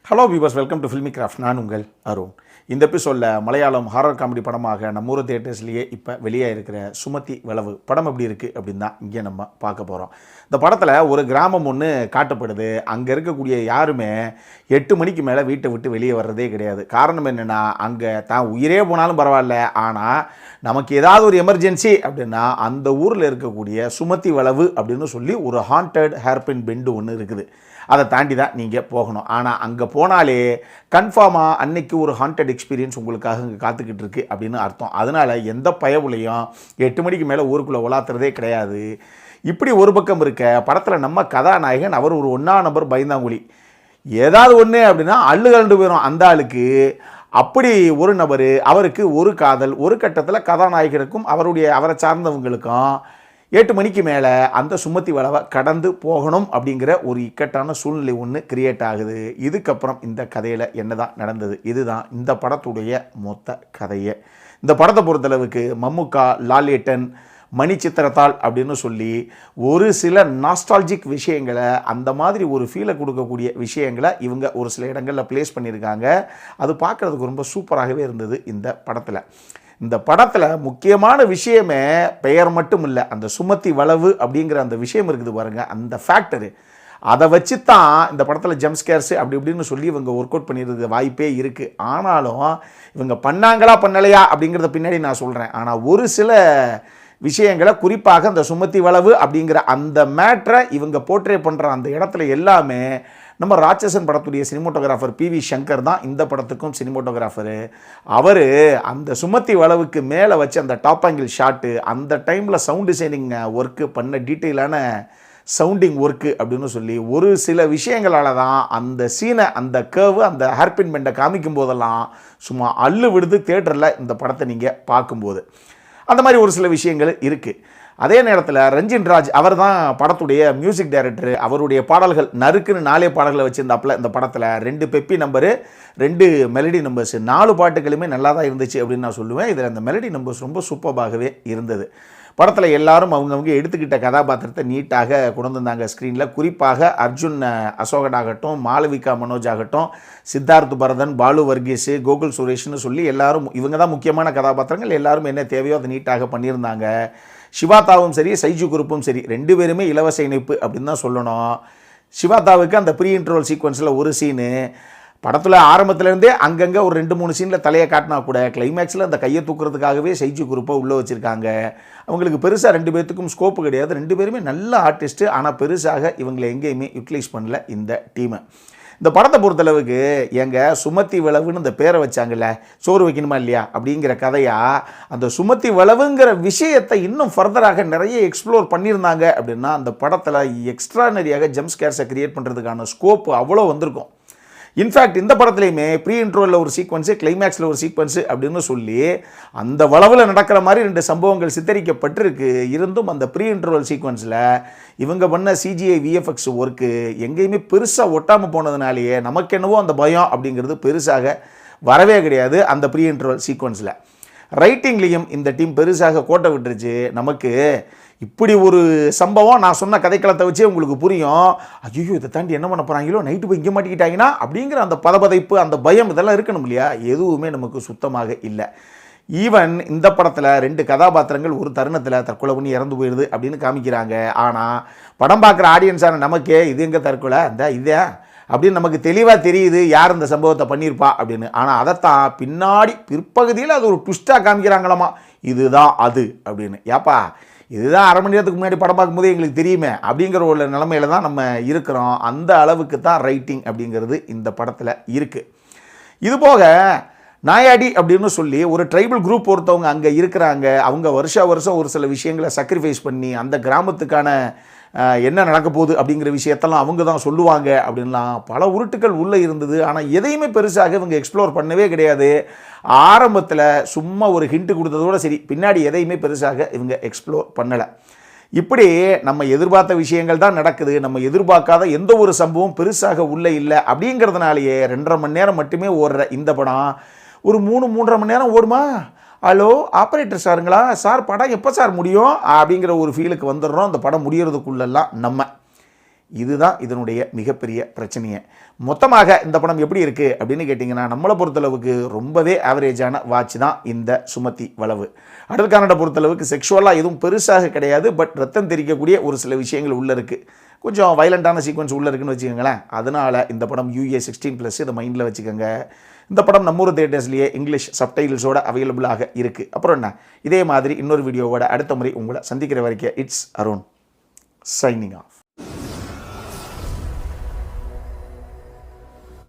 Hello viewers, welcome to filmi craft. நான் உங்கள் அருண். இந்த எபிசோடில் மலையாளம் ஹாரர் காமெடி படமாக நம்ம ஊர் தியேட்டர்ஸ்லேயே இப்போ வெளியாக இருக்கிற சுமதி வளவு படம் எப்படி இருக்குது அப்படின்னு தான் இங்கே நம்ம பார்க்க போகிறோம். இந்த படத்தில் ஒரு கிராமம் ஒன்று காட்டப்படுது. அங்கே இருக்கக்கூடிய யாருமே 8 மணிக்கு மேலே வீட்டை விட்டு வெளியே வர்றதே கிடையாது. காரணம் என்னென்னா, அங்கே தான் உயிரே போனாலும் பரவாயில்ல, ஆனால் நமக்கு ஏதாவது ஒரு எமர்ஜென்சி அப்படின்னா அந்த ஊரில் இருக்கக்கூடிய சுமதி வளவு அப்படின்னு சொல்லி ஒரு ஹாண்டட் ஹேர்பின் பெண்டு ஒன்று இருக்குது. அதை தாண்டி தான் நீங்கள் போகணும். ஆனால் அங்கே போனாலே கன்ஃபார்மாக அன்னைக்கு ஒரு ஹாண்டட் எக்ஸ்பீரியன்ஸ் உங்களுக்காக இங்கே காத்துக்கிட்டு இருக்கு அப்படின்னு அர்த்தம். அதனால் எந்த பயவுலையும் 8 மணிக்கு மேலே ஊருக்குள்ளே உலாத்துறதே கிடையாது. இப்படி ஒரு பக்கம் இருக்க, படத்தில் நம்ம கதாநாயகன் அவர் ஒரு 1ஆம் நம்பர் பயந்தாங்குழி. ஏதாவது ஒன்று அப்படின்னா கலண்டு போயிடும் அந்த ஆளுக்கு. அப்படி ஒரு நபர், அவருக்கு ஒரு காதல். ஒரு கட்டத்தில் கதாநாயகனுக்கும் அவரை சார்ந்தவங்களுக்கும் 8 மணிக்கு மேலே அந்த சுமதி வளவை கடந்து போகணும் அப்படிங்கிற ஒரு இக்கட்டான சூழ்நிலை ஒன்று கிரியேட் ஆகுது. இதுக்கப்புறம் இந்த கதையில் என்ன தான் நடந்தது, இதுதான் இந்த படத்துடைய மொத்த கதையை. இந்த படத்தை பொறுத்தளவுக்கு மம்முக்கா, லாலேட்டன், மணி சித்திரத்தாள் அப்படின்னு சொல்லி ஒரு சில நாஸ்டாலஜிக் விஷயங்களை, அந்த மாதிரி ஒரு ஃபீலை கொடுக்கக்கூடிய விஷயங்களை இவங்க ஒரு சில இடங்களில் ப்ளேஸ் பண்ணியிருக்காங்க. அது பார்க்குறதுக்கு ரொம்ப சூப்பராகவே இருந்தது இந்த படத்தில். இந்த படத்தில் முக்கியமான விஷயமே பெயர் மட்டும் இல்லை, அந்த சுமதி வளவு அப்படிங்கிற அந்த விஷயம் இருக்குது பாருங்கள், அந்த ஃபேக்டரு. அதை வச்சு தான் இந்த படத்தில் ஜம்ப்ஸ்கேர்ஸு அப்படி இப்படின்னு சொல்லி இவங்க ஒர்க் அவுட் பண்ணியிருக்க வாய்ப்பே இருக்குது. ஆனாலும் இவங்க பண்ணாங்களா பண்ணலையா அப்படிங்கிறத பின்னாடி நான் சொல்கிறேன். ஆனால் ஒரு சில விஷயங்களை, குறிப்பாக அந்த சுமதி வளவு அப்படிங்கிற அந்த மேட்ரை இவங்க போர்ட்ரே பண்ணுற அந்த இடத்துல எல்லாமே நம்ம ராட்சசன் படத்துடைய சினிமோட்டோகிராஃபர் PV சங்கர் தான் இந்த படத்துக்கும் சினிமோட்டோகிராஃபரு. அவர் அந்த சுமதி வளவுக்கு மேலே வச்சு அந்த டாப் ஆங்கிள் ஷாட்டு, அந்த டைமில் சவுண்ட் டிசைனிங் ஒர்க்கு பண்ண டீட்டெயிலான சவுண்டிங் ஒர்க்கு அப்படின்னு சொல்லி ஒரு சில விஷயங்களால் தான் அந்த சீனை, அந்த கர்வு, அந்த ஹேர்பின் பெண்டை காமிக்கும் போதெல்லாம் சும்மா அள்ளு விடுது தியேட்டரில் இந்த படத்தை நீங்கள் பார்க்கும்போது. அந்த மாதிரி ஒரு சில விஷயங்கள் இருக்குது. அதே நேரத்தில் ரஞ்சின் ராஜ் அவர் தான் படத்துடைய மியூசிக் டைரக்டர். அவருடைய பாடல்கள் நறுக்குன்னு 4 பாடல்களை வச்சுருந்தாப்பில் இந்த படத்தில் 2 பெப்பி நம்பரு, 2 மெலடி நம்பர்ஸ், 4 பாட்டுகளுமே நல்லா தான் இருந்துச்சு அப்படின்னு நான் சொல்லுவேன். இதில் அந்த மெலடி நம்பர்ஸ் ரொம்ப சூப்பராகவே இருந்தது. படத்தில் எல்லாரும் அவங்கவுங்க எடுத்துக்கிட்ட கதாபாத்திரத்தை நீட்டாக கொண்டு வந்தாங்க ஸ்க்ரீனில். குறிப்பாக அர்ஜுன் அசோகன் ஆகட்டும், மாளவிகா மனோஜ் ஆகட்டும், சித்தார்த் பரதன், பாலு வர்கீஸ், கோகுல் சுரேஷ்னு சொல்லி எல்லாரும், இவங்க தான் முக்கியமான கதாபாத்திரங்கள். எல்லாரும் என்ன தேவையோ அதை நீட்டாக பண்ணியிருந்தாங்க. சிவாதாவும் சரி, சைஜு குரூப்பும் சரி, 2 பேருமே இலவச இணைப்பு அப்படின்னு தான் சொல்லணும். சிவாதாவுக்கு அந்த ப்ரீ இன்ட்ரோல் சீக்வன்ஸில் ஒரு சீனு, படத்தில் ஆரம்பத்துலேருந்தே அங்கங்கே ஒரு 2-3 சீனில் தலையை காட்டினா கூட கிளைமேக்ஸில் அந்த கையை தூக்குறதுக்காகவே சைஜு குரூப்பை உள்ளே வச்சுருக்காங்க. அவங்களுக்கு பெருசாக 2 பேர்த்துக்கும் ஸ்கோப்பு கிடையாது. 2 பேருமே நல்ல ஆர்டிஸ்ட்டு. ஆனால் பெருசாக இவங்களை எங்கேயுமே யூட்டிலைஸ் பண்ணல இந்த டீமை. இந்த படத்தை பொறுத்தளவுக்கு எங்க சுமதி வளவுன்னு இந்த பேரை வச்சாங்கல்ல, சோறு வைக்கணுமா இல்லையா அப்படிங்கிற கதையாக அந்த சுமதி வளவுங்கிற விஷயத்தை இன்னும் ஃபர்தராக நிறைய எக்ஸ்ப்ளோர் பண்ணியிருந்தாங்க அப்படின்னா அந்த படத்தில் எக்ஸ்ட்ரானரியாக ஜம்ப்ஸ்கேர்ஸை கிரியேட் பண்ணுறதுக்கான ஸ்கோப்பு அவ்வளோ வந்திருக்கும். இன்ஃபேக்ட் இந்த படத்துலையுமே ப்ரீ இன்ட்ரோவில் ஒரு சீக்வன்ஸு, கிளைமேக்ஸில் ஒரு சீக்வன்ஸு அப்படின்னு சொல்லி அந்த வளவில் நடக்கிற மாதிரி 2 சம்பவங்கள் சித்தரிக்கப்பட்டிருக்கு. இருந்தும் அந்த ப்ரீ இன்ட்ரோல் சீக்வன்ஸில் இவங்க பண்ண CGI VFX ஒர்க்கு எங்கேயுமே பெருசாக ஒட்டாமல் போனதுனாலேயே நமக்கு என்னவோ அந்த பயம் அப்படிங்கிறது பெருசாக வரவே கிடையாது. அந்த ப்ரீ இன்ட்ரோல் சீக்வன்ஸில் ரைட்டிங்லேயும் இந்த டீம் பெருசாக கோட்டை விட்டுருச்சு. நமக்கு இப்படி ஒரு சம்பவம் நான் சொன்ன கதைக்களத்தை வச்சே உங்களுக்கு புரியும். ஐயோ, இதை தாண்டி என்ன பண்ண போகிறாங்களோ, நைட்டு போய் இங்கே மாட்டிக்கிட்டாங்கன்னா அப்படிங்கிற அந்த பதபதைப்பு, அந்த பயம் இதெல்லாம் இருக்கணும் இல்லையா, எதுவுமே நமக்கு சுத்தமாக இல்லை. ஈவன் இந்த படத்தில் 2 கதாபாத்திரங்கள் ஒரு தருணத்தில் தற்கொலை பண்ணி இறந்து போயிடுது அப்படின்னு காமிக்கிறாங்க. ஆனால் படம் பார்க்குற ஆடியன்ஸான நமக்கே இது எங்கே தற்கொலை, இந்த இதே அப்படின்னு நமக்கு தெளிவாக தெரியுது யார் இந்த சம்பவத்தை பண்ணியிருப்பா அப்படின்னு. ஆனால் அதைத்தான் பின்னாடி பிற்பகுதியில் அது ஒரு ட்விஸ்ட்டாக காமிக்கிறாங்களாமா, இதுதான் அது அப்படின்னு. ஏப்பா, இதுதான் அரை மணி நேரத்துக்கு முன்னாடி படம் பார்க்கும்போது எங்களுக்கு தெரியுமே அப்படிங்கிற ஒரு நிலைமையில தான் நம்ம இருக்கிறோம். அந்த அளவுக்கு தான் ரைட்டிங் அப்படிங்கிறது இந்த படத்தில் இருக்குது. இதுபோக நாயாடி அப்படின்னு சொல்லி ஒரு ட்ரைபல் குரூப் ஒருத்தவங்க அங்கே இருக்கிறாங்க. அவங்க வருஷம் ஒரு சில விஷயங்களை சக்ரிஃபைஸ் பண்ணி அந்த கிராமத்துக்கான என்ன நடக்க போகுது அப்படிங்கிற விஷயத்தெல்லாம் அவங்க தான் சொல்லுவாங்க அப்படின்லாம் பல உருட்டுக்கள் உள்ளே இருந்தது. ஆனால் எதையுமே பெருசாக இவங்க எக்ஸ்ப்ளோர் பண்ணவே கிடையாது. ஆரம்பத்தில் சும்மா ஒரு ஹிண்ட்டு கொடுத்ததோடு சரி, பின்னாடி எதையுமே பெருசாக இவங்க எக்ஸ்ப்ளோர் பண்ணலை. இப்படி நம்ம எதிர்பார்த்த விஷயங்கள் தான் நடக்குது. நம்ம எதிர்பார்க்காத எந்த ஒரு சம்பவம் பெருசாக உள்ளே இல்லை. அப்படிங்கிறதுனாலேயே 2.5 மணி நேரம் மட்டுமே ஓடுற இந்த படம் ஒரு 3-3.5 மணி நேரம் ஓடுமா. ஹலோ ஆப்ரேட்டர் சாருங்களா, சார் படம் எப்போ சார் முடியும் அப்படிங்கிற ஒரு ஃபீலுக்கு வந்துடுறோம் அந்த படம் முடியறதுக்குள்ளெல்லாம். நம்ம இதுதான் இதனுடைய மிகப்பெரிய பிரச்சனையே. மொத்தமாக இந்த படம் எப்படி இருக்குது அப்படின்னு கேட்டிங்கன்னா, நம்மளை பொறுத்தளவுக்கு ரொம்பவே ஆவரேஜான வாட்ச் தான் இந்த சுமதி வளவு. அடல் கன்னடை பொறுத்தளவுக்கு செக்ஷுவலாக எதுவும் பெருசாக கிடையாது. பட் ரத்தம் தெரிக்கக்கூடிய ஒரு சில விஷயங்கள் உள்ளே இருக்குது. கொஞ்சம் வைலண்ட்டான சீக்வன்ஸ் உள்ளே இருக்குன்னு வச்சுக்கோங்களேன். அதனால் இந்த படம் UA16+, இதை மைண்டில் வச்சுக்கோங்க. இந்த படம் நம்மூர் தியேட்டர்ஸ்லேயே இங்கிலீஷ் சப்டைட்டில்ஸோட அவைலபிளாக இருக்குது. அப்புறம் என்ன, இதே மாதிரி இன்னொரு வீடியோவோட அடுத்த முறை உங்களை சந்திக்கிற வரைக்கும் இட்ஸ் அருண் சைனிங் ஆஃப்.